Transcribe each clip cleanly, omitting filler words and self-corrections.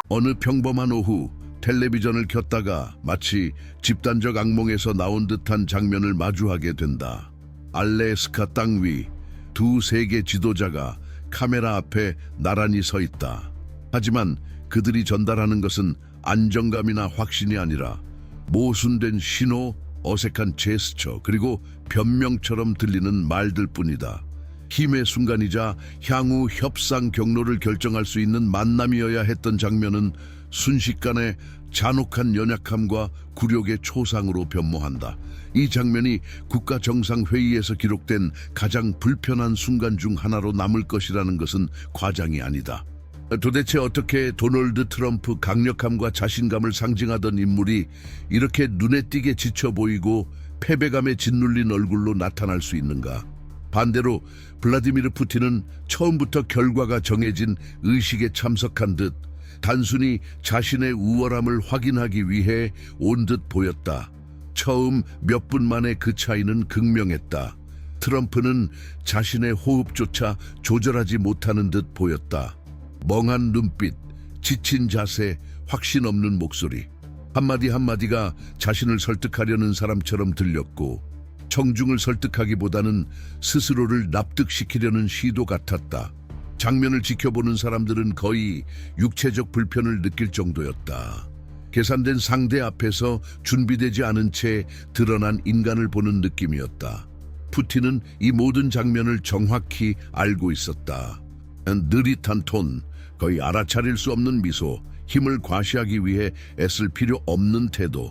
어느 평범한 오후 텔레비전을 켰다가 마치 집단적 악몽에서 나온 듯한 장면을 마주하게 된다. 알래스카 땅 위 두 세계 지도자가 카메라 앞에 나란히 서 있다. 하지만 그들이 전달하는 것은 안정감이나 확신이 아니라 모순된 신호, 어색한 제스처, 그리고 변명처럼 들리는 말들 뿐이다. 힘의 순간이자 향후 협상 경로를 결정할 수 있는 만남이어야 했던 장면은 순식간에 잔혹한 연약함과 굴욕의 초상으로 변모한다. 이 장면이 국가정상회의에서 기록된 가장 불편한 순간 중 하나로 남을 것이라는 것은 과장이 아니다. 도대체 어떻게 도널드 트럼프 강력함과 자신감을 상징하던 인물이 이렇게 눈에 띄게 지쳐 보이고 패배감에 짓눌린 얼굴로 나타날 수 있는가? 반대로 블라디미르 푸틴은 처음부터 결과가 정해진 의식에 참석한 듯 단순히 자신의 우월함을 확인하기 위해 온 듯 보였다. 처음 몇 분 만에 그 차이는 극명했다. 트럼프는 자신의 호흡조차 조절하지 못하는 듯 보였다. 멍한 눈빛, 지친 자세, 확신 없는 목소리. 한마디 한마디가 자신을 설득하려는 사람처럼 들렸고 청중을 설득하기보다는 스스로를 납득시키려는 시도 같았다. 장면을 지켜보는 사람들은 거의 육체적 불편을 느낄 정도였다. 계산된 상대 앞에서 준비되지 않은 채 드러난 인간을 보는 느낌이었다. 푸틴은 이 모든 장면을 정확히 알고 있었다. 느릿한 톤, 거의 알아차릴 수 없는 미소, 힘을 과시하기 위해 애쓸 필요 없는 태도.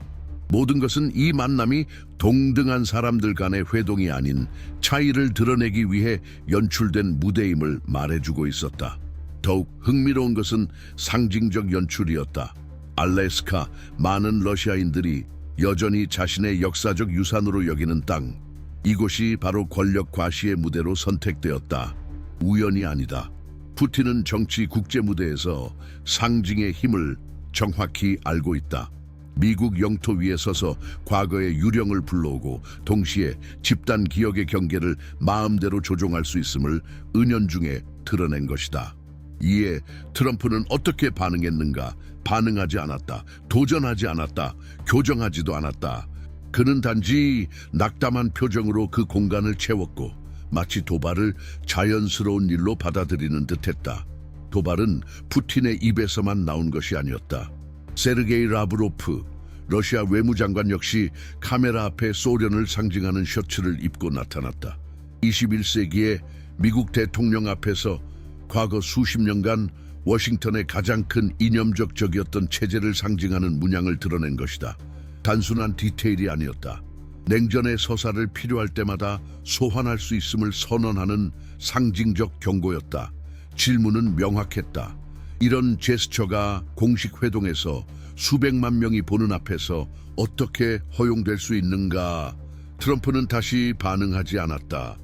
모든 것은 이 만남이 동등한 사람들 간의 회동이 아닌 차이를 드러내기 위해 연출된 무대임을 말해주고 있었다. 더욱 흥미로운 것은 상징적 연출이었다. 알래스카, 많은 러시아인들이 여전히 자신의 역사적 유산으로 여기는 땅. 이곳이 바로 권력 과시의 무대로 선택되었다. 우연이 아니다. 푸틴은 정치 국제 무대에서 상징의 힘을 정확히 알고 있다. 미국 영토 위에 서서 과거의 유령을 불러오고 동시에 집단 기억의 경계를 마음대로 조종할 수 있음을 은연중에 드러낸 것이다. 이에 트럼프는 어떻게 반응했는가? 반응하지 않았다. 도전하지 않았다. 교정하지도 않았다. 그는 단지 낙담한 표정으로 그 공간을 채웠고 마치 도발을 자연스러운 일로 받아들이는 듯했다. 도발은 푸틴의 입에서만 나온 것이 아니었다. 세르게이 라브로프, 러시아 외무장관 역시 카메라 앞에 소련을 상징하는 셔츠를 입고 나타났다. 21세기의 미국 대통령 앞에서 과거 수십 년간 워싱턴의 가장 큰 이념적 적이었던 체제를 상징하는 문양을 드러낸 것이다. 단순한 디테일이 아니었다. 냉전의 서사를 필요할 때마다 소환할 수 있음을 선언하는 상징적 경고였다. 질문은 명확했다. 이런 제스처가 공식 회동에서 수백만 명이 보는 앞에서 어떻게 허용될 수 있는가? 트럼프는 다시 반응하지 않았다.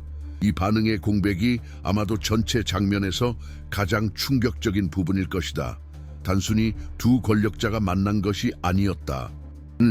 이 반응의 공백이 아마도 전체 장면에서 가장 충격적인 부분일 것이다. 단순히 두 권력자가 만난 것이 아니었다.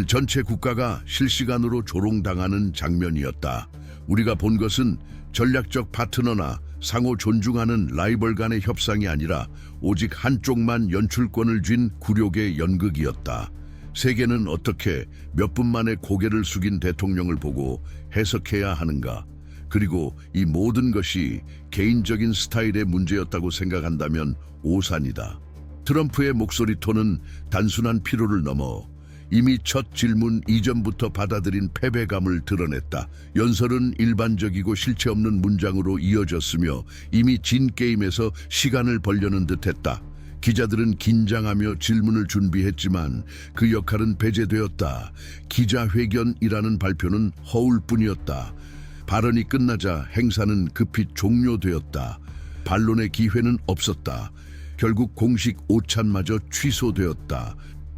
전체 국가가 실시간으로 조롱당하는 장면이었다. 우리가 본 것은 전략적 파트너나 상호 존중하는 라이벌 간의 협상이 아니라 오직 한쪽만 연출권을 쥔 굴욕의 연극이었다. 세계는 어떻게 몇 분 만에 고개를 숙인 대통령을 보고 해석해야 하는가? 그리고 이 모든 것이 개인적인 스타일의 문제였다고 생각한다면 오산이다. 트럼프의 목소리 톤은 단순한 피로를 넘어 이미 첫 질문 이전부터 받아들인 패배감을 드러냈다. 연설은 일반적이고 실체 없는 문장으로 이어졌으며 이미 진 게임에서 시간을 벌려는 듯했다. 기자들은 긴장하며 질문을 준비했지만 그 역할은 배제되었다. 기자회견이라는 발표는 허울뿐이었다. 발언이 끝나자 행사는 급히 종료되었다. 반론의 기회는 없었다. 결국 공식 오찬마저 취소되었다.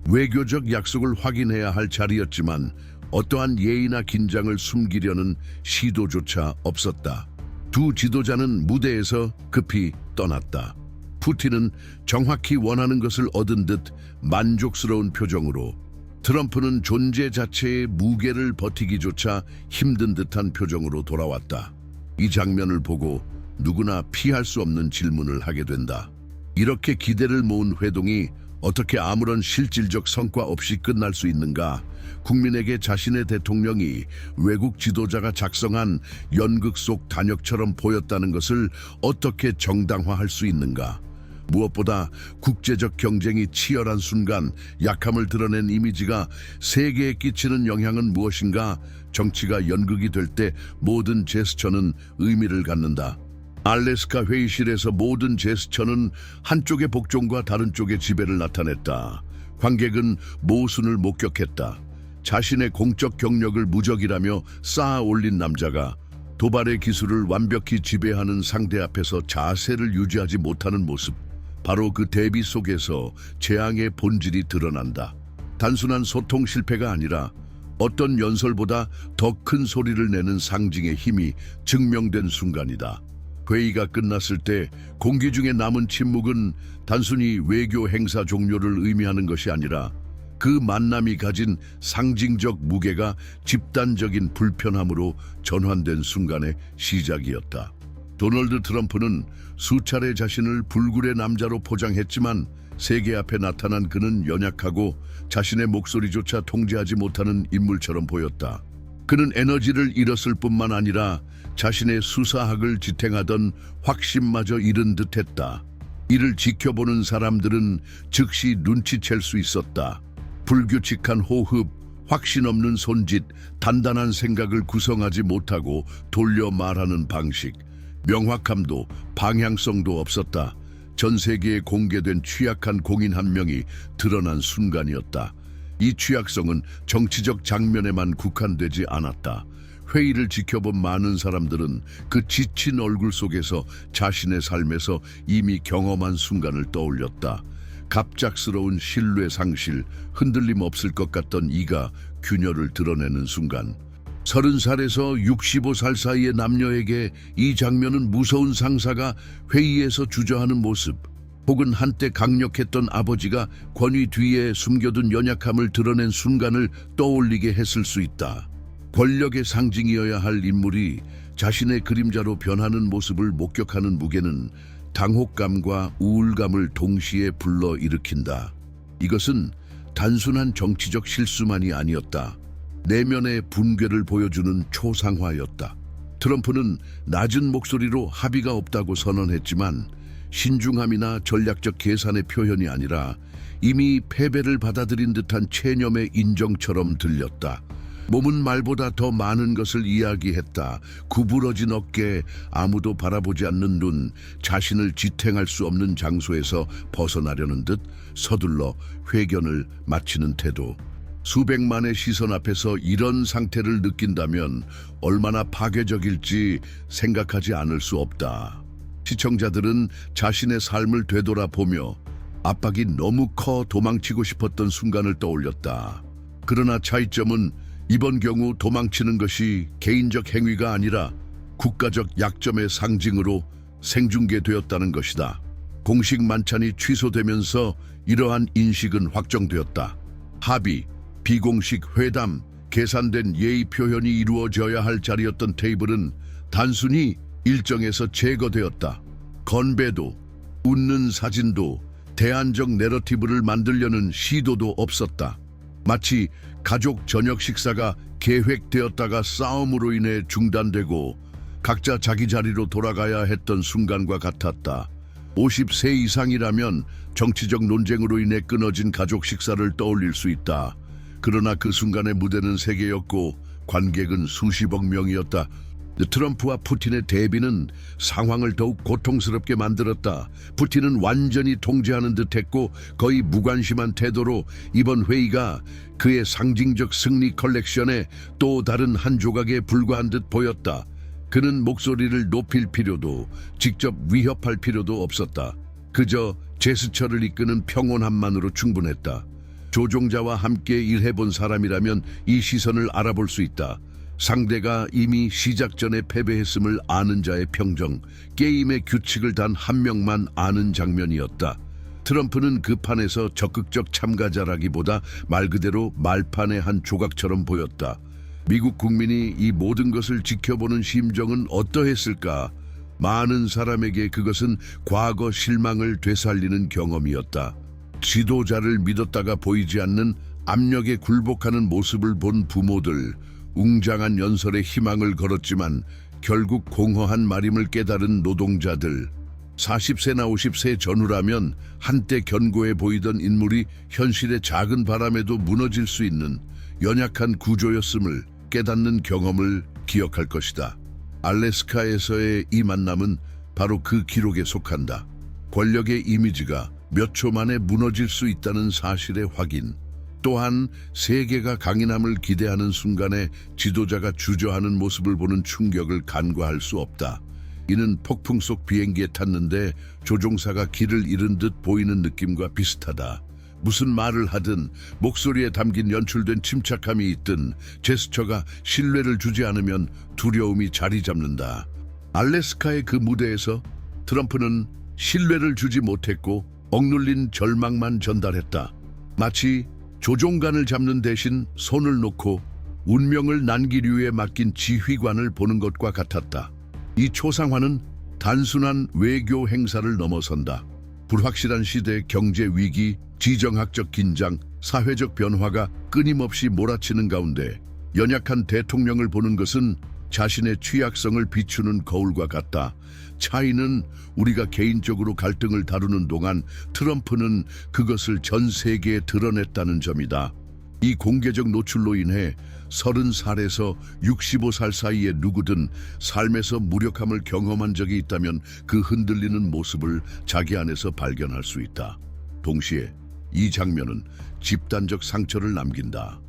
외교적 약속을 확인해야 할 자리였지만 어떠한 예의나 긴장을 숨기려는 시도조차 없었다. 두 지도자는 무대에서 급히 떠났다. 푸틴은 정확히 원하는 것을 얻은 듯 만족스러운 표정으로, 트럼프는 존재 자체의 무게를 버티기조차 힘든 듯한 표정으로 돌아왔다. 이 장면을 보고 누구나 피할 수 없는 질문을 하게 된다. 이렇게 기대를 모은 회동이 어떻게 아무런 실질적 성과 없이 끝날 수 있는가? 국민에게 자신의 대통령이 외국 지도자가 작성한 연극 속 단역처럼 보였다는 것을 어떻게 정당화할 수 있는가? 무엇보다 국제적 경쟁이 치열한 순간 약함을 드러낸 이미지가 세계에 끼치는 영향은 무엇인가? 정치가 연극이 될 때 모든 제스처는 의미를 갖는다. 알래스카 회의실에서 모든 제스처는 한쪽의 복종과 다른 쪽의 지배를 나타냈다. 관객은 모순을 목격했다. 자신의 공적 경력을 무적이라며 쌓아 올린 남자가 도발의 기술을 완벽히 지배하는 상대 앞에서 자세를 유지하지 못하는 모습. 바로 그 대비 속에서 재앙의 본질이 드러난다. 단순한 소통 실패가 아니라 어떤 연설보다 더 큰 소리를 내는 상징의 힘이 증명된 순간이다. 회의가 끝났을 때 공기 중에 남은 침묵은 단순히 외교 행사 종료를 의미하는 것이 아니라 그 만남이 가진 상징적 무게가 집단적인 불편함으로 전환된 순간의 시작이었다. 도널드 트럼프는 수차례 자신을 불굴의 남자로 포장했지만 세계 앞에 나타난 그는 연약하고 자신의 목소리조차 통제하지 못하는 인물처럼 보였다. 그는 에너지를 잃었을 뿐만 아니라 자신의 수사학을 지탱하던 확신마저 잃은 듯했다. 이를 지켜보는 사람들은 즉시 눈치챌 수 있었다. 불규칙한 호흡, 확신 없는 손짓, 단단한 생각을 구성하지 못하고 돌려 말하는 방식, 명확함도 방향성도 없었다. 전 세계에 공개된 취약한 공인 한 명이 드러난 순간이었다. 이 취약성은 정치적 장면에만 국한되지 않았다. 회의를 지켜본 많은 사람들은 그 지친 얼굴 속에서 자신의 삶에서 이미 경험한 순간을 떠올렸다. 갑작스러운 신뢰 상실, 흔들림 없을 것 같던 이가 균열을 드러내는 순간. 30살에서 65살 사이의 남녀에게 이 장면은 무서운 상사가 회의에서 주저하는 모습, 혹은 한때 강력했던 아버지가 권위 뒤에 숨겨둔 연약함을 드러낸 순간을 떠올리게 했을 수 있다. 권력의 상징이어야 할 인물이 자신의 그림자로 변하는 모습을 목격하는 무게는 당혹감과 우울감을 동시에 불러일으킨다. 이것은 단순한 정치적 실수만이 아니었다. 내면의 붕괴를 보여주는 초상화였다. 트럼프는 낮은 목소리로 합의가 없다고 선언했지만 신중함이나 전략적 계산의 표현이 아니라 이미 패배를 받아들인 듯한 체념의 인정처럼 들렸다. 몸은 말보다 더 많은 것을 이야기했다. 구부러진 어깨, 아무도 바라보지 않는 눈, 자신을 지탱할 수 없는 장소에서 벗어나려는 듯 서둘러 회견을 마치는 태도. 수백만의 시선 앞에서 이런 상태를 느낀다면 얼마나 파괴적일지 생각하지 않을 수 없다. 시청자들은 자신의 삶을 되돌아보며 압박이 너무 커 도망치고 싶었던 순간을 떠올렸다. 그러나 차이점은 이번 경우 도망치는 것이 개인적 행위가 아니라 국가적 약점의 상징으로 생중계되었다는 것이다. 공식 만찬이 취소되면서 이러한 인식은 확정되었다. 합의, 비공식 회담, 계산된 예의 표현이 이루어져야 할 자리였던 테이블은 단순히 일정에서 제거되었다. 건배도, 웃는 사진도, 대안적 내러티브를 만들려는 시도도 없었다. 마치 가족 저녁 식사가 계획되었다가 싸움으로 인해 중단되고 각자 자기 자리로 돌아가야 했던 순간과 같았다. 50세 이상이라면 정치적 논쟁으로 인해 끊어진 가족 식사를 떠올릴 수 있다. 그러나 그 순간의 무대는 세계였고 관객은 수십억 명이었다. 트럼프와 푸틴의 대비는 상황을 더욱 고통스럽게 만들었다. 푸틴은 완전히 통제하는 듯했고 거의 무관심한 태도로 이번 회의가 그의 상징적 승리 컬렉션의 또 다른 한 조각에 불과한 듯 보였다. 그는 목소리를 높일 필요도 직접 위협할 필요도 없었다. 그저 제스처를 이끄는 평온함만으로 충분했다. 조종자와 함께 일해본 사람이라면 이 시선을 알아볼 수 있다. 상대가 이미 시작 전에 패배했음을 아는 자의 평정, 게임의 규칙을 단 한 명만 아는 장면이었다. 트럼프는 그 판에서 적극적 참가자라기보다 말 그대로 말판의 한 조각처럼 보였다. 미국 국민이 이 모든 것을 지켜보는 심정은 어떠했을까? 많은 사람에게 그것은 과거 실망을 되살리는 경험이었다. 지도자를 믿었다가 보이지 않는 압력에 굴복하는 모습을 본 부모들, 웅장한 연설에 희망을 걸었지만 결국 공허한 마림을 깨달은 노동자들, 40세나 50세 전후라면 한때 견고해 보이던 인물이 현실의 작은 바람에도 무너질 수 있는 연약한 구조였음을 깨닫는 경험을 기억할 것이다. 알래스카에서의 이 만남은 바로 그 기록에 속한다. 권력의 이미지가 몇 초 만에 무너질 수 있다는 사실의 확인, 또한 세계가 강인함을 기대하는 순간에 지도자가 주저하는 모습을 보는 충격을 간과할 수 없다. 이는 폭풍 속 비행기에 탔는데 조종사가 길을 잃은 듯 보이는 느낌과 비슷하다. 무슨 말을 하든 목소리에 담긴 연출된 침착함이 있든 제스처가 신뢰를 주지 않으면 두려움이 자리 잡는다. 알래스카의 그 무대에서 트럼프는 신뢰를 주지 못했고 억눌린 절망만 전달했다. 마치 조종관을 잡는 대신 손을 놓고 운명을 난기류에 맡긴 지휘관을 보는 것과 같았다. 이 초상화는 단순한 외교 행사를 넘어선다. 불확실한 시대의 경제 위기, 지정학적 긴장, 사회적 변화가 끊임없이 몰아치는 가운데 연약한 대통령을 보는 것은 자신의 취약성을 비추는 거울과 같다. 차이는 우리가 개인적으로 갈등을 다루는 동안 트럼프는 그것을 전 세계에 드러냈다는 점이다. 이 공개적 노출로 인해 30살에서 65살 사이의 누구든 삶에서 무력함을 경험한 적이 있다면 그 흔들리는 모습을 자기 안에서 발견할 수 있다. 동시에 이 장면은 집단적 상처를 남긴다.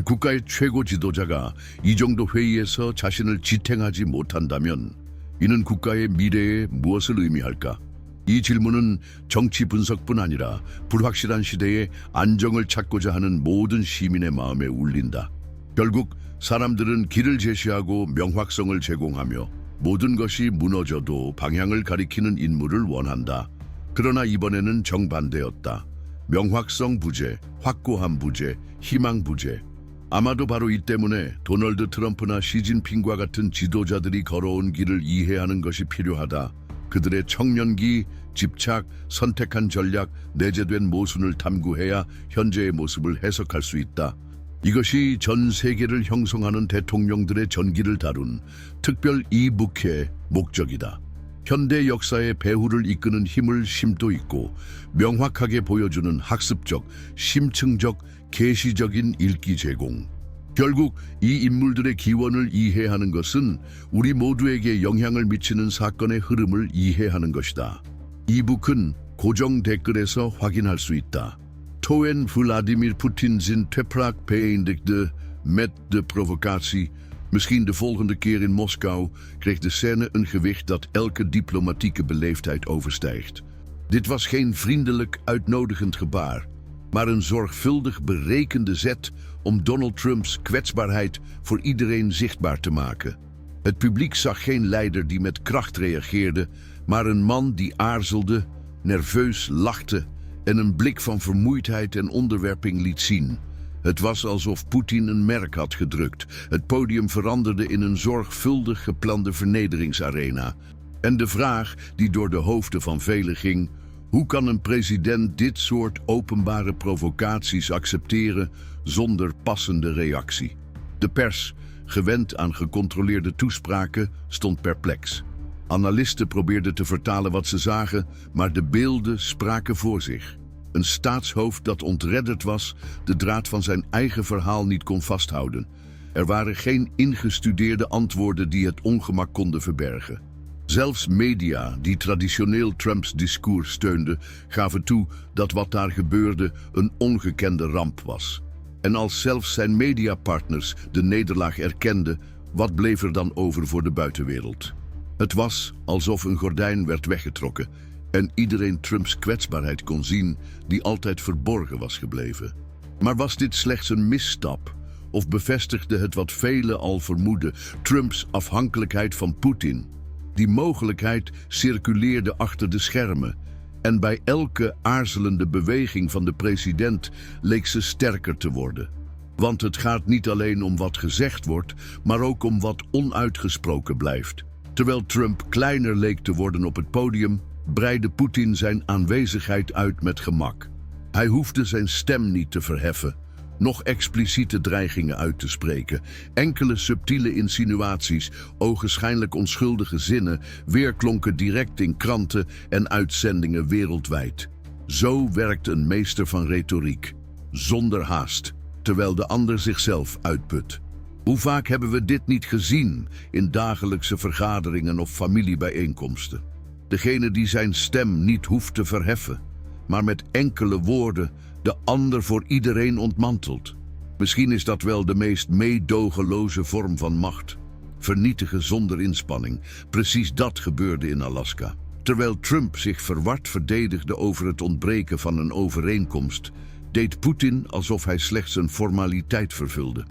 국가의 최고 지도자가 이 정도 회의에서 자신을 지탱하지 못한다면 이는 국가의 미래에 무엇을 의미할까? 이 질문은 정치 분석뿐 아니라 불확실한 시대에 안정을 찾고자 하는 모든 시민의 마음에 울린다. 결국 사람들은 길을 제시하고 명확성을 제공하며 모든 것이 무너져도 방향을 가리키는 인물을 원한다. 그러나 이번에는 정반대였다. 명확성 부재, 확고함 부재, 희망 부재. 아마도 바로 이 때문에 도널드 트럼프나 시진핑과 같은 지도자들이 걸어온 길을 이해하는 것이 필요하다. 그들의 청년기, 집착, 선택한 전략, 내재된 모순을 탐구해야 현재의 모습을 해석할 수 있다. 이것이 전 세계를 형성하는 대통령들의 전기를 다룬 특별 이북의 목적이다. 현대 역사의 배후를 이끄는 힘을 심도 있고 명확하게 보여주는 학습적, 심층적, 계시적인 읽기 제공. 결국 이 인물들의 기원을 이해하는 것은 우리 모두에게 영향을 미치는 사건의 흐름을 이해하는 것이다. 이북은 고정 댓글에서 확인할 수 있다. Toen Vladimir Poetin zijn toespraak beëindigde met de provocatie, misschien de volgende keer in Moskou, kreeg de scène een gewicht dat elke diplomatieke beleefdheid overstijgt. Dit was geen vriendelijk uitnodigend gebaar, maar een zorgvuldig berekende zet om Donald Trumps kwetsbaarheid voor iedereen zichtbaar te maken. Het publiek zag geen leider die met kracht reageerde, maar een man die aarzelde, nerveus lachte en een blik van vermoeidheid en onderwerping liet zien. Het was alsof Poetin een merk had gedrukt. Het podium veranderde in een zorgvuldig geplande vernederingsarena. En de vraag die door de hoofden van velen ging: hoe kan een president dit soort openbare provocaties accepteren zonder passende reactie? De pers, gewend aan gecontroleerde toespraken, stond perplex. Analisten probeerden te vertalen wat ze zagen, maar de beelden spraken voor zich. Een staatshoofd dat ontredderd was, de draad van zijn eigen verhaal niet kon vasthouden. Er waren geen ingestudeerde antwoorden die het ongemak konden verbergen. Zelfs media, die traditioneel Trumps discours steunden, gaven toe dat wat daar gebeurde een ongekende ramp was. En als zelfs zijn mediapartners de nederlaag erkenden, wat bleef er dan over voor de buitenwereld? Het was alsof een gordijn werd weggetrokken en iedereen Trumps kwetsbaarheid kon zien die altijd verborgen was gebleven. Maar was dit slechts een misstap? Of bevestigde het wat velen al vermoedden, Trumps afhankelijkheid van Poetin? Die mogelijkheid circuleerde achter de schermen en bij elke aarzelende beweging van de president leek ze sterker te worden. Want het gaat niet alleen om wat gezegd wordt, maar ook om wat onuitgesproken blijft. Terwijl Trump kleiner leek te worden op het podium, breidde Poetin zijn aanwezigheid uit met gemak. Hij hoefde zijn stem niet te verheffen, noch expliciete dreigingen uit te spreken. Enkele subtiele insinuaties, ogenschijnlijk onschuldige zinnen, weerklonken direct in kranten en uitzendingen wereldwijd. Zo werkt een meester van retoriek, zonder haast, terwijl de ander zichzelf uitput. Hoe vaak hebben we dit niet gezien in dagelijkse vergaderingen of familiebijeenkomsten? Degene die zijn stem niet hoeft te verheffen, maar met enkele woorden de ander voor iedereen ontmantelt. Misschien is dat wel de meest meedogenloze vorm van macht. Vernietigen zonder inspanning. Precies dat gebeurde in Alaska. Terwijl Trump zich verward verdedigde over het ontbreken van een overeenkomst, deed Poetin alsof hij slechts een formaliteit vervulde.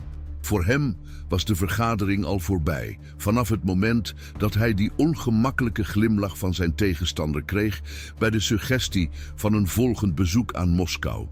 Voor hem was de vergadering al voorbij, vanaf het moment dat hij die ongemakkelijke glimlach van zijn tegenstander kreeg bij de suggestie van een volgend bezoek aan Moskou.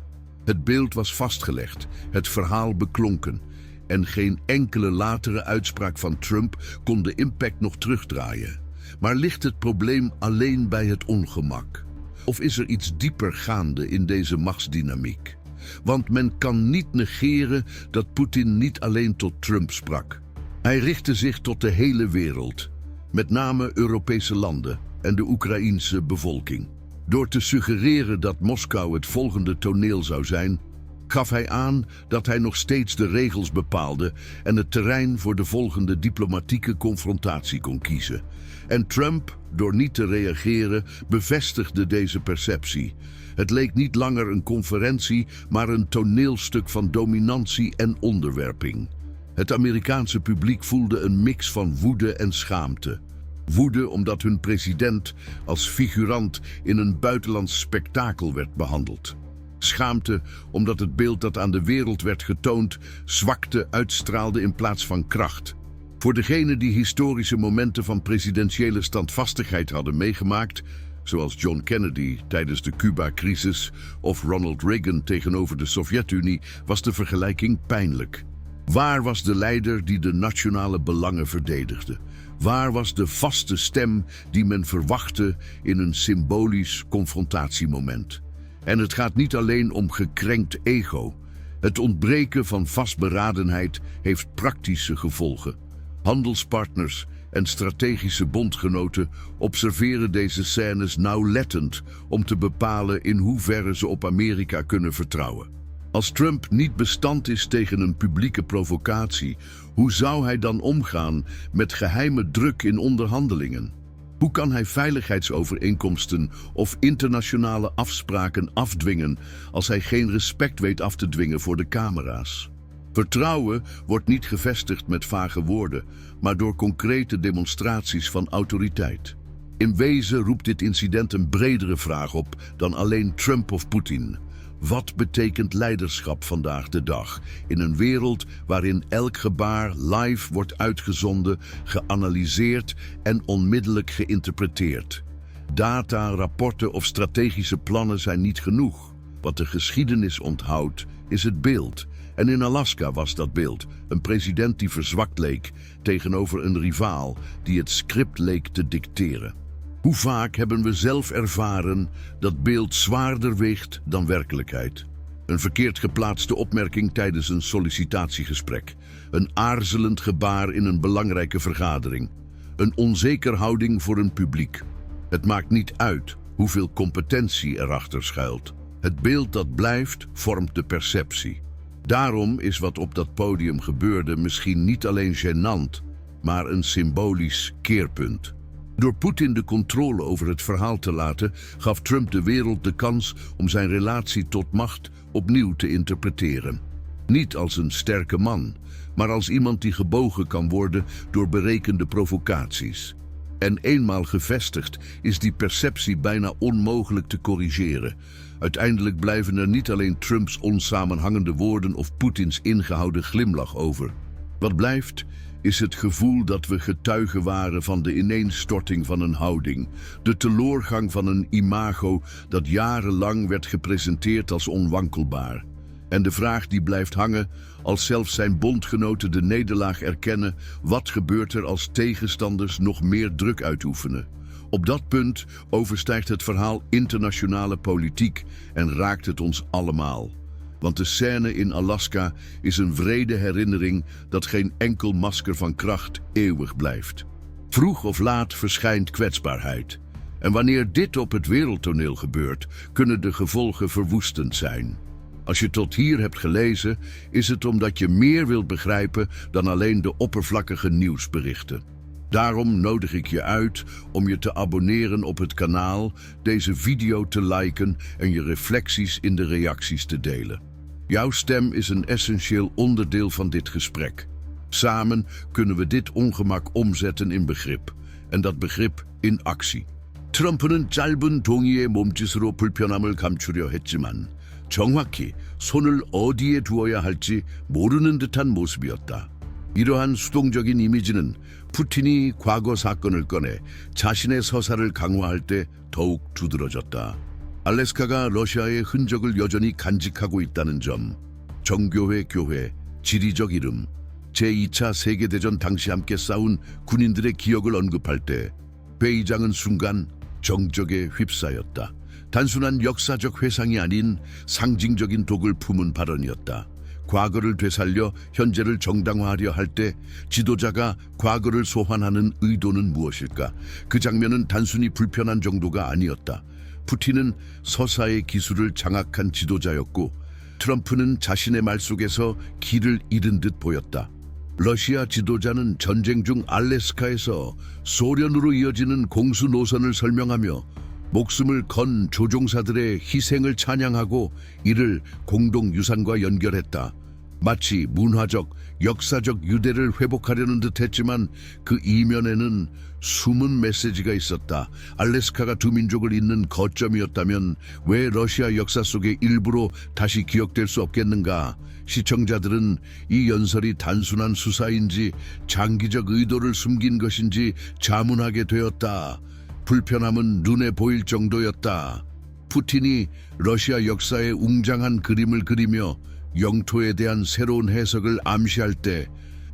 Het beeld was vastgelegd, het verhaal beklonken, en geen enkele latere uitspraak van Trump kon de impact nog terugdraaien. Maar ligt het probleem alleen bij het ongemak? Of is er iets dieper gaande in deze machtsdynamiek? Want men kan niet negeren dat Poetin niet alleen tot Trump sprak. Hij richtte zich tot de hele wereld, met name Europese landen en de Oekraïense bevolking. Door te suggereren dat Moskou het volgende toneel zou zijn, gaf hij aan dat hij nog steeds de regels bepaalde en het terrein voor de volgende diplomatieke confrontatie kon kiezen. En Trump, door niet te reageren, bevestigde deze perceptie. Het leek niet langer een conferentie, maar een toneelstuk van dominantie en onderwerping. Het Amerikaanse publiek voelde een mix van woede en schaamte. Woede omdat hun president als figurant in een buitenlands spektakel werd behandeld. Schaamte omdat het beeld dat aan de wereld werd getoond zwakte uitstraalde in plaats van kracht. Voor degenen die historische momenten van presidentiële standvastigheid hadden meegemaakt, zoals John Kennedy tijdens de Cuba-crisis of Ronald Reagan tegenover de Sovjet-Unie, was de vergelijking pijnlijk. Waar was de leider die de nationale belangen verdedigde? Waar was de vaste stem die men verwachtte in een symbolisch confrontatiemoment? En het gaat niet alleen om gekrenkt ego. Het ontbreken van vastberadenheid heeft praktische gevolgen. Handelspartners en strategische bondgenoten observeren deze scènes nauwlettend om te bepalen in hoeverre ze op Amerika kunnen vertrouwen. Als Trump niet bestand is tegen een publieke provocatie, hoe zou hij dan omgaan met geheime druk in onderhandelingen? Hoe kan hij veiligheidsovereenkomsten of internationale afspraken afdwingen als hij geen respect weet af te dwingen voor de camera's? Vertrouwen wordt niet gevestigd met vage woorden, maar door concrete demonstraties van autoriteit. In wezen roept dit incident een bredere vraag op dan alleen Trump of Poetin. Wat betekent leiderschap vandaag de dag in een wereld waarin elk gebaar live wordt uitgezonden, geanalyseerd en onmiddellijk geïnterpreteerd? Data, rapporten of strategische plannen zijn niet genoeg. Wat de geschiedenis onthoudt, is het beeld. En in Alaska was dat beeld een president die verzwakt leek tegenover een rivaal die het script leek te dicteren. Hoe vaak hebben we zelf ervaren dat beeld zwaarder weegt dan werkelijkheid? Een verkeerd geplaatste opmerking tijdens een sollicitatiegesprek, een aarzelend gebaar in een belangrijke vergadering, een onzeker houding voor een publiek. Het maakt niet uit hoeveel competentie erachter schuilt. Het beeld dat blijft vormt de perceptie. Daarom is wat op dat podium gebeurde misschien niet alleen gênant, maar een symbolisch keerpunt. Door Poetin de controle over het verhaal te laten, gaf Trump de wereld de kans om zijn relatie tot macht opnieuw te interpreteren. Niet als een sterke man, maar als iemand die gebogen kan worden door berekende provocaties. En eenmaal gevestigd is die perceptie bijna onmogelijk te corrigeren. Uiteindelijk blijven er niet alleen Trumps onsamenhangende woorden of Poetins ingehouden glimlach over. Wat blijft is het gevoel dat we getuigen waren van de ineenstorting van een houding, de teloorgang van een imago dat jarenlang werd gepresenteerd als onwankelbaar. En de vraag die blijft hangen, als zelfs zijn bondgenoten de nederlaag erkennen, wat gebeurt er als tegenstanders nog meer druk uitoefenen? Op dat punt overstijgt het verhaal internationale politiek en raakt het ons allemaal. Want de scène in Alaska is een wrede herinnering dat geen enkel masker van kracht eeuwig blijft. Vroeg of laat verschijnt kwetsbaarheid. En wanneer dit op het wereldtoneel gebeurt, kunnen de gevolgen verwoestend zijn. Als je tot hier hebt gelezen, is het omdat je meer wilt begrijpen dan alleen de oppervlakkige nieuwsberichten. Daarom nodig ik je uit om je te abonneren op het kanaal, deze video te liken en je reflecties in de reacties te delen. Jouw stem is een essentieel onderdeel van dit gesprek. Samen kunnen we dit ongemak omzetten in begrip. En dat begrip in actie. 트럼프는 짧은 동이의 몸짓으로 불편함을 감추려 했지만 정확히 손을 어디에 두어야 할지 모르는 듯한 모습이었다. 이러한 수동적인 이미지는 푸틴이 과거 사건을 꺼내 자신의 서사를 강화할 때 더욱 두드러졌다. 알래스카가 러시아의 흔적을 여전히 간직하고 있다는 점, 정교회 교회, 지리적 이름, 제2차 세계대전 당시 함께 싸운 군인들의 기억을 언급할 때 회의장은 순간 정적에 휩싸였다. 단순한 역사적 회상이 아닌 상징적인 독을 품은 발언이었다. 과거를 되살려 현재를 정당화하려 할 때 지도자가 과거를 소환하는 의도는 무엇일까? 그 장면은 단순히 불편한 정도가 아니었다. 푸틴은 서사의 기술을 장악한 지도자였고 트럼프는 자신의 말 속에서 길을 잃은 듯 보였다. 러시아 지도자는 전쟁 중 알래스카에서 소련으로 이어지는 공수 노선을 설명하며 목숨을 건 조종사들의 희생을 찬양하고 이를 공동유산과 연결했다. 마치 문화적, 역사적 유대를 회복하려는 듯 했지만 그 이면에는 숨은 메시지가 있었다. 알래스카가 두 민족을 잇는 거점이었다면 왜 러시아 역사 속의 일부로 다시 기억될 수 없겠는가? 시청자들은 이 연설이 단순한 수사인지 장기적 의도를 숨긴 것인지 자문하게 되었다. 불편함은 눈에 보일 정도였다. 푸틴이 러시아 역사의 웅장한 그림을 그리며 영토에 대한 새로운 해석을 암시할 때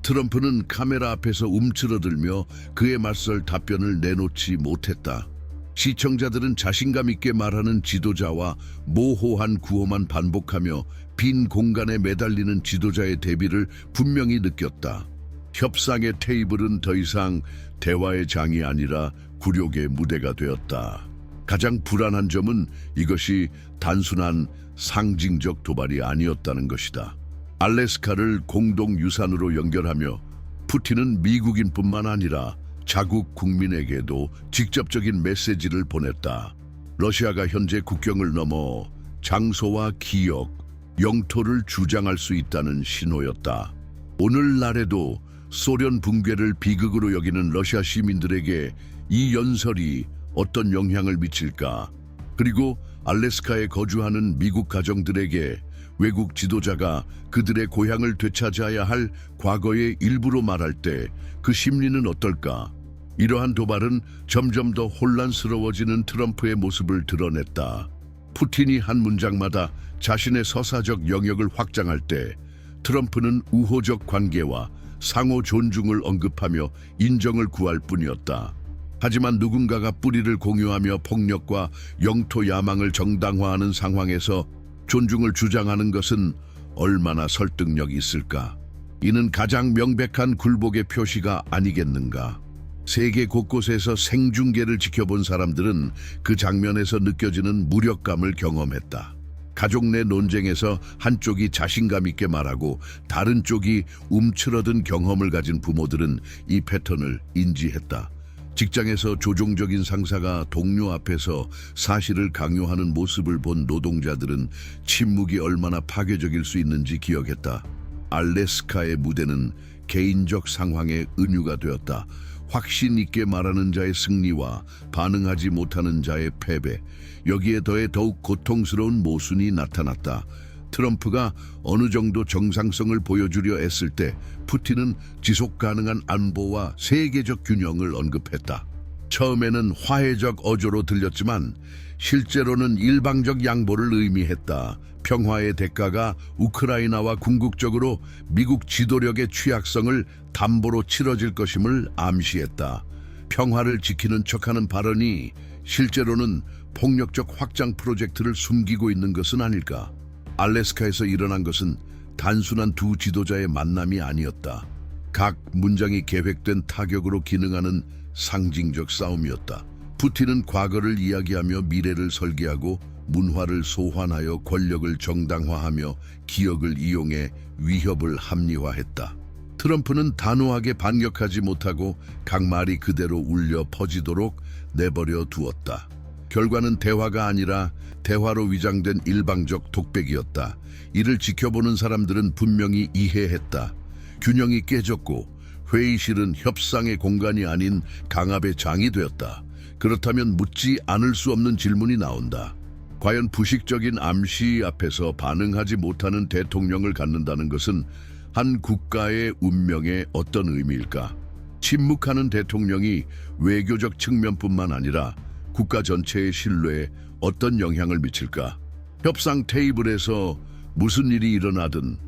트럼프는 카메라 앞에서 움츠러들며 그에 맞설 답변을 내놓지 못했다. 시청자들은 자신감 있게 말하는 지도자와 모호한 구호만 반복하며 빈 공간에 매달리는 지도자의 대비를 분명히 느꼈다. 협상의 테이블은 더 이상 대화의 장이 아니라 굴욕의 무대가 되었다. 가장 불안한 점은 이것이 단순한 상징적 도발이 아니었다는 것이다. 알래스카를 공동유산으로 연결하며 푸틴은 미국인뿐만 아니라 자국 국민에게도 직접적인 메시지를 보냈다. 러시아가 현재 국경을 넘어 장소와 기억, 영토를 주장할 수 있다는 신호였다. 오늘날에도 소련 붕괴를 비극으로 여기는 러시아 시민들에게 이 연설이 어떤 영향을 미칠까? 그리고 알래스카에 거주하는 미국 가정들에게 외국 지도자가 그들의 고향을 되찾아야 할 과거의 일부로 말할 때 그 심리는 어떨까? 이러한 도발은 점점 더 혼란스러워지는 트럼프의 모습을 드러냈다. 푸틴이 한 문장마다 자신의 서사적 영역을 확장할 때 트럼프는 우호적 관계와 상호 존중을 언급하며 인정을 구할 뿐이었다. 하지만 누군가가 뿌리를 공유하며 폭력과 영토 야망을 정당화하는 상황에서 존중을 주장하는 것은 얼마나 설득력이 있을까? 이는 가장 명백한 굴복의 표시가 아니겠는가? 세계 곳곳에서 생중계를 지켜본 사람들은 그 장면에서 느껴지는 무력감을 경험했다. 가족 내 논쟁에서 한쪽이 자신감 있게 말하고 다른 쪽이 움츠러든 경험을 가진 부모들은 이 패턴을 인지했다. 직장에서 조종적인 상사가 동료 앞에서 사실을 강요하는 모습을 본 노동자들은 침묵이 얼마나 파괴적일 수 있는지 기억했다. 알래스카의 무대는 개인적 상황의 은유가 되었다. 확신 있게 말하는 자의 승리와 반응하지 못하는 자의 패배, 여기에 더해 더욱 고통스러운 모순이 나타났다. 트럼프가 어느 정도 정상성을 보여주려 애쓸 때 푸틴은 지속 가능한 안보와 세계적 균형을 언급했다. 처음에는 화해적 어조로 들렸지만 실제로는 일방적 양보를 의미했다. 평화의 대가가 우크라이나와 궁극적으로 미국 지도력의 취약성을 담보로 치러질 것임을 암시했다. 평화를 지키는 척하는 발언이 실제로는 폭력적 확장 프로젝트를 숨기고 있는 것은 아닐까? 알래스카에서 일어난 것은 단순한 두 지도자의 만남이 아니었다. 각 문장이 계획된 타격으로 기능하는 상징적 싸움이었다. 푸틴은 과거를 이야기하며 미래를 설계하고 문화를 소환하여 권력을 정당화하며 기억을 이용해 위협을 합리화했다. 트럼프는 단호하게 반격하지 못하고 각 말이 그대로 울려 퍼지도록 내버려 두었다. 결과는 대화가 아니라 대화로 위장된 일방적 독백이었다. 이를 지켜보는 사람들은 분명히 이해했다. 균형이 깨졌고 회의실은 협상의 공간이 아닌 강압의 장이 되었다. 그렇다면 묻지 않을 수 없는 질문이 나온다. 과연 부식적인 암시 앞에서 반응하지 못하는 대통령을 갖는다는 것은 한 국가의 운명에 어떤 의미일까? 침묵하는 대통령이 외교적 측면뿐만 아니라 국가 전체의 신뢰에 어떤 영향을 미칠까? 협상 테이블에서 무슨 일이 일어나든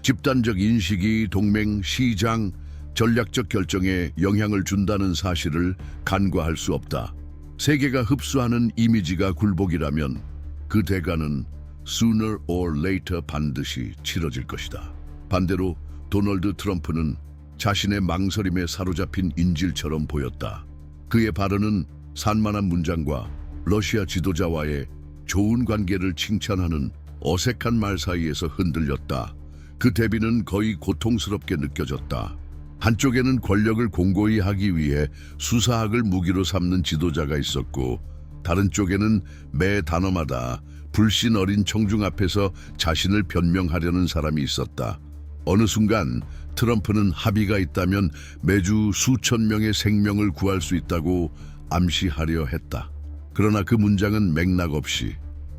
집단적 인식이 동맹, 시장, 전략적 결정에 영향을 준다는 사실을 간과할 수 없다. 세계가 흡수하는 이미지가 굴복이라면 그 대가는 sooner or later 반드시 치러질 것이다. 반대로 도널드 트럼프는 자신의 망설임에 사로잡힌 인질처럼 보였다. 그의 발언은 산만한 문장과 러시아 지도자와의 좋은 관계를 칭찬하는 어색한 말 사이에서 흔들렸다. 그 대비는 거의 고통스럽게 느껴졌다. 한쪽에는 권력을 공고히 하기 위해 수사학을 무기로 삼는 지도자가 있었고, 다른 쪽에는 매 단어마다 불신 어린 청중 앞에서 자신을 변명하려는 사람이 있었다. 어느 순간 트럼프는 합의가 있다면 매주 수천 명의 생명을 구할 수 있다고 암시하려 했다. 그러나 그 문장은 맥락 없이,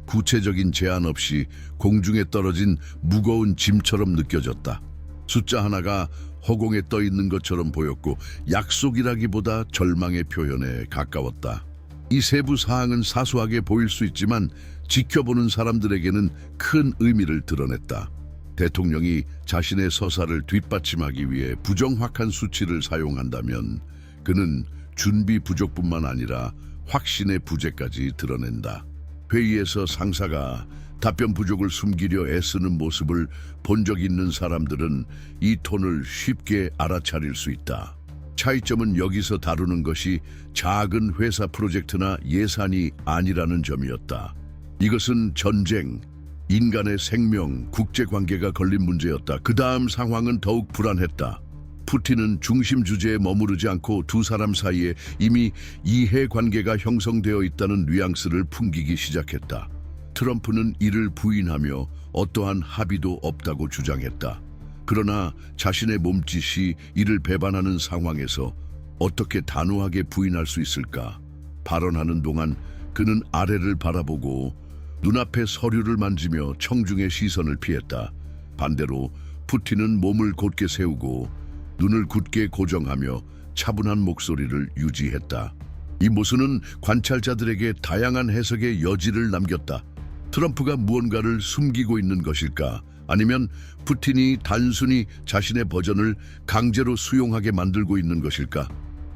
구체적인 제안 없이 공중에 떨어진 무거운 짐처럼 느껴졌다. 숫자 하나가 허공에 떠 있는 것처럼 보였고 약속이라기보다 절망의 표현에 가까웠다. 이 세부 사항은 사소하게 보일 수 있지만 지켜보는 사람들에게는 큰 의미를 드러냈다. 대통령이 자신의 서사를 뒷받침하기 위해 부정확한 수치를 사용한다면 그는 준비 부족뿐만 아니라 확신의 부재까지 드러낸다. 회의에서 상사가 답변 부족을 숨기려 애쓰는 모습을 본 적 있는 사람들은 이 톤을 쉽게 알아차릴 수 있다. 차이점은 여기서 다루는 것이 작은 회사 프로젝트나 예산이 아니라는 점이었다. 이것은 전쟁, 인간의 생명, 국제관계가 걸린 문제였다. 그 다음 상황은 더욱 불안했다. 푸틴은 중심 주제에 머무르지 않고 두 사람 사이에 이미 이해관계가 형성되어 있다는 뉘앙스를 풍기기 시작했다. 트럼프는 이를 부인하며 어떠한 합의도 없다고 주장했다. 그러나 자신의 몸짓이 이를 배반하는 상황에서 어떻게 단호하게 부인할 수 있을까? 발언하는 동안 그는 아래를 바라보고 눈앞의 서류를 만지며 청중의 시선을 피했다. 반대로 푸틴은 몸을 곧게 세우고 눈을 굳게 고정하며 차분한 목소리를 유지했다. 이 모습은 관찰자들에게 다양한 해석의 여지를 남겼다. 트럼프가 무언가를 숨기고 있는 것일까? 아니면 푸틴이 단순히 자신의 버전을 강제로 수용하게 만들고 있는 것일까?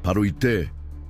바로 이때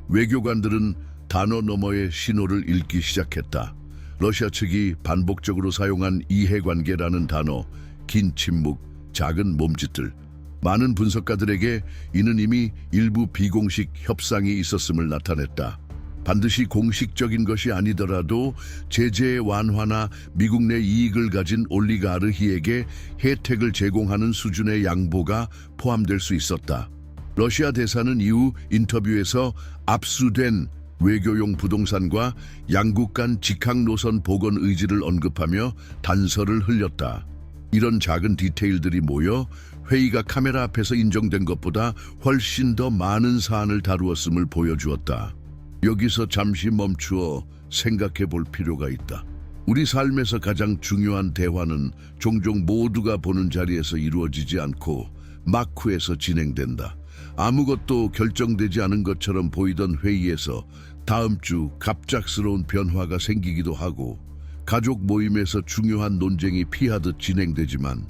외교관들은 단어 너머의 신호를 읽기 시작했다. 러시아 측이 반복적으로 사용한 이해관계라는 단어, 긴 침묵, 작은 몸짓들. 많은 분석가들에게 이는 이미 일부 비공식 협상이 있었음을 나타냈다. 반드시 공식적인 것이 아니더라도 제재의 완화나 미국 내 이익을 가진 올리가르히에게 혜택을 제공하는 수준의 양보가 포함될 수 있었다. 러시아 대사는 이후 인터뷰에서 압수된 외교용 부동산과 양국 간 직항 노선 복원 의지를 언급하며 단서를 흘렸다. 이런 작은 디테일들이 모여 회의가 카메라 앞에서 인정된 것보다 훨씬 더 많은 사안을 다루었음을 보여주었다. 여기서 잠시 멈추어 생각해 볼 필요가 있다. 우리 삶에서 가장 중요한 대화는 종종 모두가 보는 자리에서 이루어지지 않고 마쿠에서 진행된다. 아무것도 결정되지 않은 것처럼 보이던 회의에서 다음 주 갑작스러운 변화가 생기기도 하고, 가족 모임에서 중요한 논쟁이 피하듯 진행되지만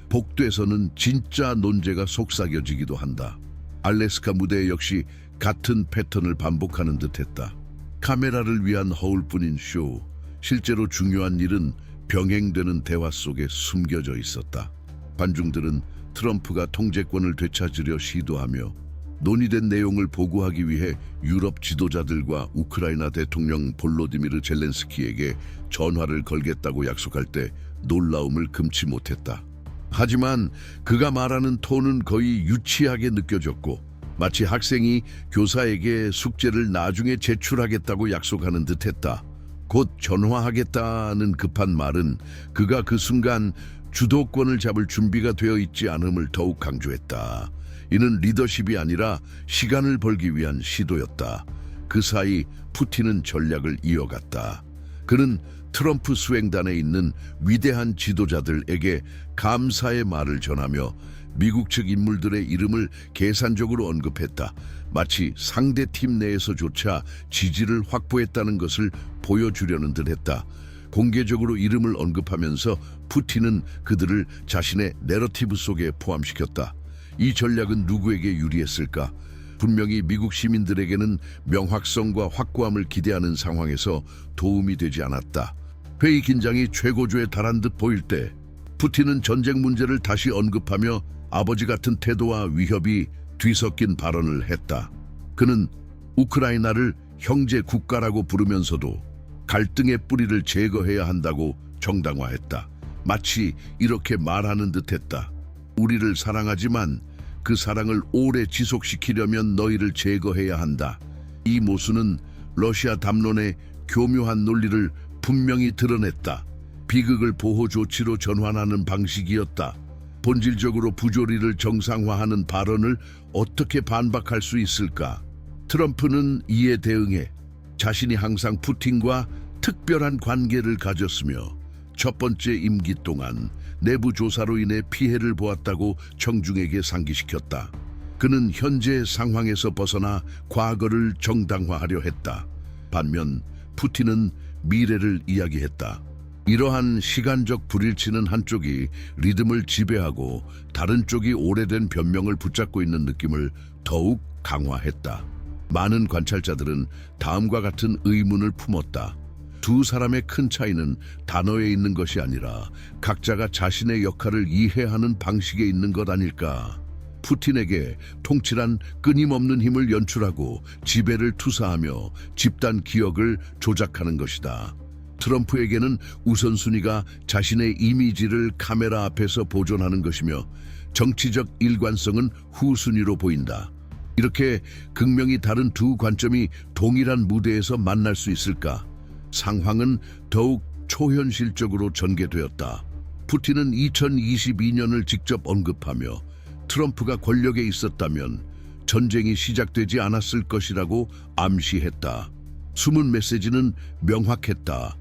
복도에서는 진짜 논제가 속삭여지기도 한다. 알래스카 무대 역시 같은 패턴을 반복하는 듯했다. 카메라를 위한 허울뿐인 쇼, 실제로 중요한 일은 병행되는 대화 속에 숨겨져 있었다. 관중들은 트럼프가 통제권을 되찾으려 시도하며 논의된 내용을 보고하기 위해 유럽 지도자들과 우크라이나 대통령 볼로디미르 젤렌스키에게 전화를 걸겠다고 약속할 때 놀라움을 금치 못했다. 하지만 그가 말하는 톤은 거의 유치하게 느껴졌고 마치 학생이 교사에게 숙제를 나중에 제출하겠다고 약속하는 듯했다. 곧 전화하겠다는 급한 말은 그가 그 순간 주도권을 잡을 준비가 되어 있지 않음을 더욱 강조했다. 이는 리더십이 아니라 시간을 벌기 위한 시도였다. 그 사이 푸틴은 전략을 이어갔다. 그는 트럼프 수행단에 있는 위대한 지도자들에게 감사의 말을 전하며 미국 측 인물들의 이름을 계산적으로 언급했다. 마치 상대 팀 내에서조차 지지를 확보했다는 것을 보여주려는 듯했다. 공개적으로 이름을 언급하면서 푸틴은 그들을 자신의 내러티브 속에 포함시켰다. 이 전략은 누구에게 유리했을까? 분명히 미국 시민들에게는 명확성과 확고함을 기대하는 상황에서 도움이 되지 않았다. 회의 긴장이 최고조에 달한 듯 보일 때 푸틴은 전쟁 문제를 다시 언급하며 아버지 같은 태도와 위협이 뒤섞인 발언을 했다. 그는 우크라이나를 형제 국가라고 부르면서도 갈등의 뿌리를 제거해야 한다고 정당화했다. 마치 이렇게 말하는 듯했다. 우리를 사랑하지만 그 사랑을 오래 지속시키려면 너희를 제거해야 한다. 이 모순은 러시아 담론의 교묘한 논리를 분명히 드러냈다. 비극을 보호 조치로 전환하는 방식이었다. 본질적으로 부조리를 정상화하는 발언을 어떻게 반박할 수 있을까? 트럼프는 이에 대응해 자신이 항상 푸틴과 특별한 관계를 가졌으며 첫 번째 임기 동안 내부 조사로 인해 피해를 보았다고 청중에게 상기시켰다. 그는 현재 상황에서 벗어나 과거를 정당화하려 했다. 반면 푸틴은 미래를 이야기했다. 이러한 시간적 불일치는 한쪽이 리듬을 지배하고 다른 쪽이 오래된 변명을 붙잡고 있는 느낌을 더욱 강화했다. 많은 관찰자들은 다음과 같은 의문을 품었다. 두 사람의 큰 차이는 단어에 있는 것이 아니라 각자가 자신의 역할을 이해하는 방식에 있는 것 아닐까? 푸틴에게 통치란 끊임없는 힘을 연출하고 지배를 투사하며 집단 기억을 조작하는 것이다. 트럼프에게는 우선순위가 자신의 이미지를 카메라 앞에서 보존하는 것이며 정치적 일관성은 후순위로 보인다. 이렇게 극명히 다른 두 관점이 동일한 무대에서 만날 수 있을까? 상황은 더욱 초현실적으로 전개되었다. 푸틴은 2022년을 직접 언급하며 트럼프가 권력에 있었다면 전쟁이 시작되지 않았을 것이라고 암시했다. 숨은 메시지는 명확했다.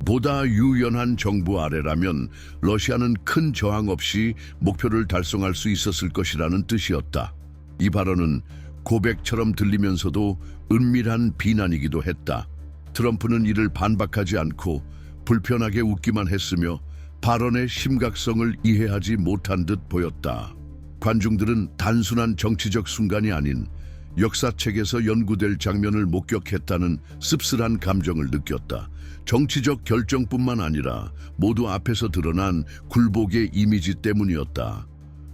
보다 유연한 정부 아래라면 러시아는 큰 저항 없이 목표를 달성할 수 있었을 것이라는 뜻이었다. 이 발언은 고백처럼 들리면서도 은밀한 비난이기도 했다. 트럼프는 이를 반박하지 않고 불편하게 웃기만 했으며 발언의 심각성을 이해하지 못한 듯 보였다. 관중들은 단순한 정치적 순간이 아닌 역사책에서 연구될 장면을 목격했다는 씁쓸한 감정을 느꼈다. 정치적 결정뿐만 아니라 모두 앞에서 드러난 굴복의 이미지 때문이었다.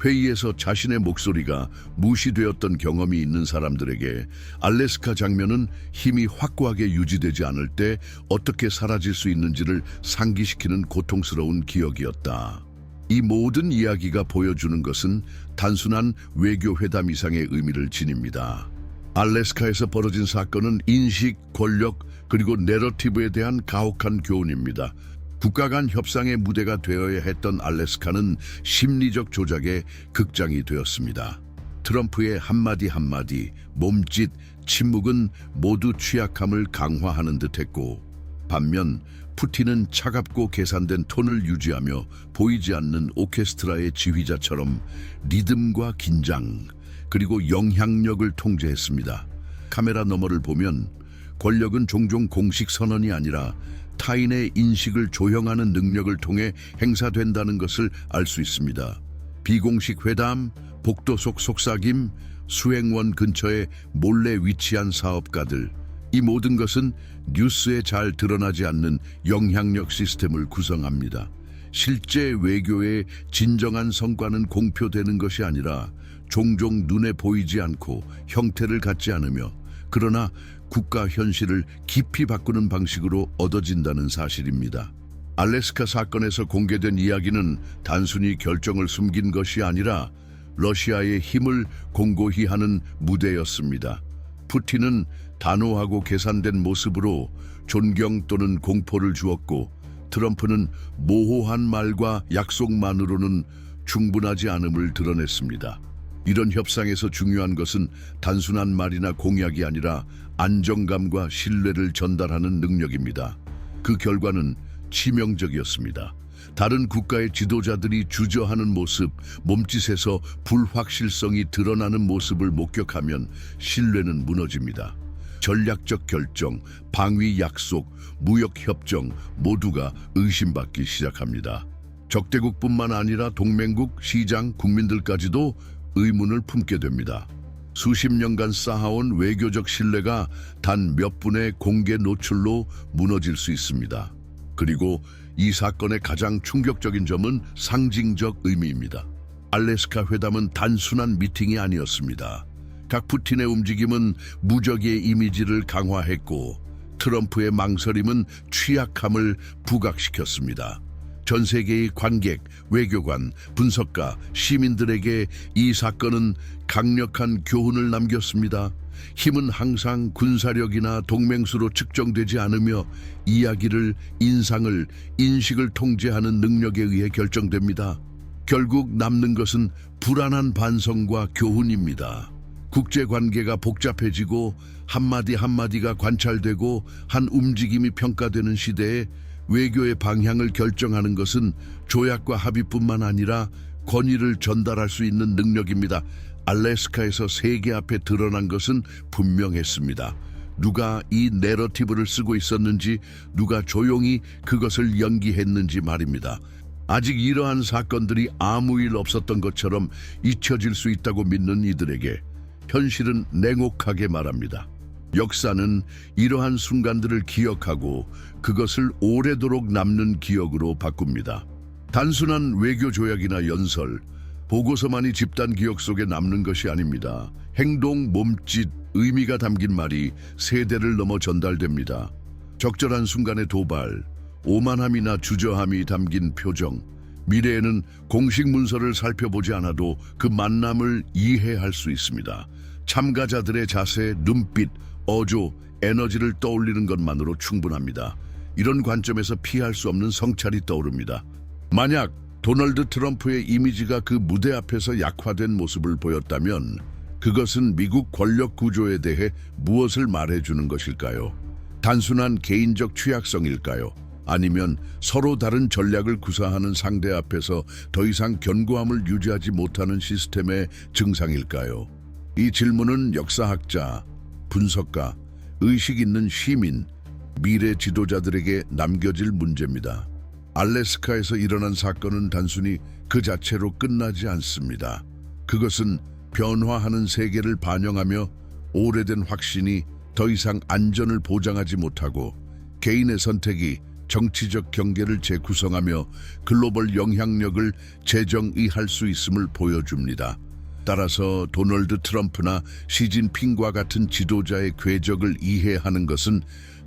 회의에서 자신의 목소리가 무시되었던 경험이 있는 사람들에게 알래스카 장면은 힘이 확고하게 유지되지 않을 때 어떻게 사라질 수 있는지를 상기시키는 고통스러운 기억이었다. 이 모든 이야기가 보여주는 것은 단순한 외교회담 이상의 의미를 지닙니다. 알래스카에서 벌어진 사건은 인식, 권력, 그리고 내러티브에 대한 가혹한 교훈입니다. 국가 간 협상의 무대가 되어야 했던 알래스카는 심리적 조작의 극장이 되었습니다. 트럼프의 한마디 한마디, 몸짓, 침묵은 모두 취약함을 강화하는 듯했고 반면 푸틴은 차갑고 계산된 톤을 유지하며 보이지 않는 오케스트라의 지휘자처럼 리듬과 긴장, 그리고 영향력을 통제했습니다. 카메라 너머를 보면 권력은 종종 공식 선언이 아니라 타인의 인식을 조형하는 능력을 통해 행사된다는 것을 알 수 있습니다. 비공식 회담, 복도 속 속삭임, 수행원 근처에 몰래 위치한 사업가들, 이 모든 것은 뉴스에 잘 드러나지 않는 영향력 시스템을 구성합니다. 실제 외교의 진정한 성과는 공표되는 것이 아니라 종종 눈에 보이지 않고 형태를 갖지 않으며, 그러나 국가 현실을 깊이 바꾸는 방식으로 얻어진다는 사실입니다. 알래스카 사건에서 공개된 이야기는 단순히 결정을 숨긴 것이 아니라 러시아의 힘을 공고히 하는 무대였습니다. 푸틴은 단호하고 계산된 모습으로 존경 또는 공포를 주었고, 트럼프는 모호한 말과 약속만으로는 충분하지 않음을 드러냈습니다. 이런 협상에서 중요한 것은 단순한 말이나 공약이 아니라 안정감과 신뢰를 전달하는 능력입니다. 그 결과는 치명적이었습니다. 다른 국가의 지도자들이 주저하는 모습, 몸짓에서 불확실성이 드러나는 모습을 목격하면 신뢰는 무너집니다. 전략적 결정, 방위 약속, 무역 협정 모두가 의심받기 시작합니다. 적대국뿐만 아니라 동맹국, 시장, 국민들까지도 의문을 품게 됩니다. 수십 년간 쌓아온 외교적 신뢰가 단 몇 분의 공개 노출로 무너질 수 있습니다. 그리고 이 사건의 가장 충격적인 점은 상징적 의미입니다. 알래스카 회담은 단순한 미팅이 아니었습니다. 각 푸틴의 움직임은 무적의 이미지를 강화했고, 트럼프의 망설임은 취약함을 부각시켰습니다. 전 세계의 관객, 외교관, 분석가, 시민들에게 이 사건은 강력한 교훈을 남겼습니다. 힘은 항상 군사력이나 동맹수로 측정되지 않으며 이야기를, 인상을, 인식을 통제하는 능력에 의해 결정됩니다. 결국 남는 것은 불안한 반성과 교훈입니다. 국제관계가 복잡해지고 한마디 한마디가 관찰되고 한 움직임이 평가되는 시대에 외교의 방향을 결정하는 것은 조약과 합의뿐만 아니라 권위를 전달할 수 있는 능력입니다. 알래스카에서 세계 앞에 드러난 것은 분명했습니다. 누가 이 내러티브를 쓰고 있었는지, 누가 조용히 그것을 연기했는지 말입니다. 아직 이러한 사건들이 아무 일 없었던 것처럼 잊혀질 수 있다고 믿는 이들에게 현실은 냉혹하게 말합니다. 역사는 이러한 순간들을 기억하고 그것을 오래도록 남는 기억으로 바꿉니다. 단순한 외교 조약이나 연설, 보고서만이 집단 기억 속에 남는 것이 아닙니다. 행동, 몸짓, 의미가 담긴 말이 세대를 넘어 전달됩니다. 적절한 순간의 도발, 오만함이나 주저함이 담긴 표정, 미래에는 공식 문서를 살펴보지 않아도 그 만남을 이해할 수 있습니다. 참가자들의 자세, 눈빛, 어조, 에너지를 떠올리는 것만으로 충분합니다. 이런 관점에서 피할 수 없는 성찰이 떠오릅니다. 만약 도널드 트럼프의 이미지가 그 무대 앞에서 약화된 모습을 보였다면 그것은 미국 권력 구조에 대해 무엇을 말해주는 것일까요? 단순한 개인적 취약성일까요? 아니면 서로 다른 전략을 구사하는 상대 앞에서 더 이상 견고함을 유지하지 못하는 시스템의 증상일까요? 이 질문은 역사학자, 분석가, 의식 있는 시민, 미래 지도자들에게 남겨질 문제입니다. 알래스카에서 일어난 사건은 단순히 그 자체로 끝나지 않습니다. 그것은 변화하는 세계를 반영하며 오래된 확신이 더 이상 안전을 보장하지 못하고 개인의 선택이 정치적 경계를 재구성하며 글로벌 영향력을 재정의할 수 있음을 보여줍니다. 따라서 도널드 트럼프나 시진핑과 같은 지도자의 궤적을 이해하는 것은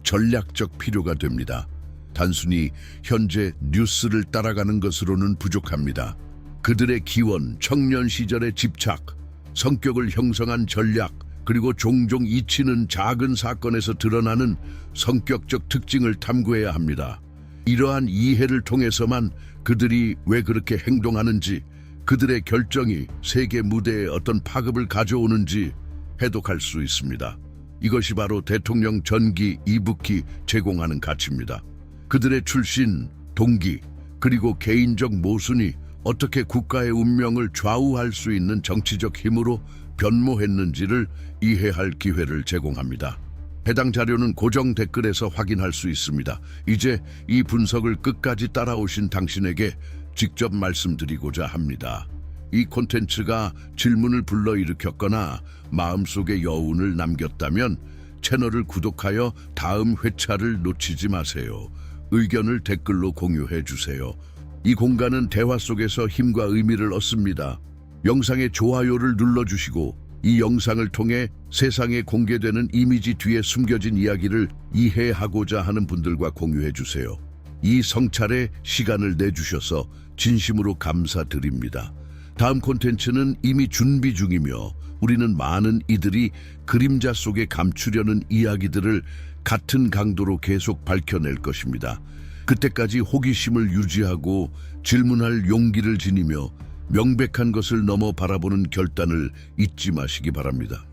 전략적 필요가 됩니다. 단순히 현재 뉴스를 따라가는 것으로는 부족합니다. 그들의 기원, 청년 시절의 집착, 성격을 형성한 전략, 그리고 종종 잊히는 작은 사건에서 드러나는 성격적 특징을 탐구해야 합니다. 이러한 이해를 통해서만 그들이 왜 그렇게 행동하는지, 그들의 결정이 세계 무대에 어떤 파급을 가져오는지 해독할 수 있습니다. 이것이 바로 대통령 전기 이북이 제공하는 가치입니다. 그들의 출신, 동기, 그리고 개인적 모순이 어떻게 국가의 운명을 좌우할 수 있는 정치적 힘으로 변모했는지를 이해할 기회를 제공합니다. 해당 자료는 고정 댓글에서 확인할 수 있습니다. 이제 이 분석을 끝까지 따라오신 당신에게 직접 말씀드리고자 합니다. 이 콘텐츠가 질문을 불러일으켰거나 마음속에 여운을 남겼다면 채널을 구독하여 다음 회차를 놓치지 마세요. 의견을 댓글로 공유해 주세요. 이 공간은 대화 속에서 힘과 의미를 얻습니다. 영상의 좋아요를 눌러주시고 이 영상을 통해 세상에 공개되는 이미지 뒤에 숨겨진 이야기를 이해하고자 하는 분들과 공유해 주세요. 이 성찰에 시간을 내주셔서 진심으로 감사드립니다. 다음 콘텐츠는 이미 준비 중이며 우리는 많은 이들이 그림자 속에 감추려는 이야기들을 같은 강도로 계속 밝혀낼 것입니다. 그때까지 호기심을 유지하고 질문할 용기를 지니며 명백한 것을 넘어 바라보는 결단을 잊지 마시기 바랍니다.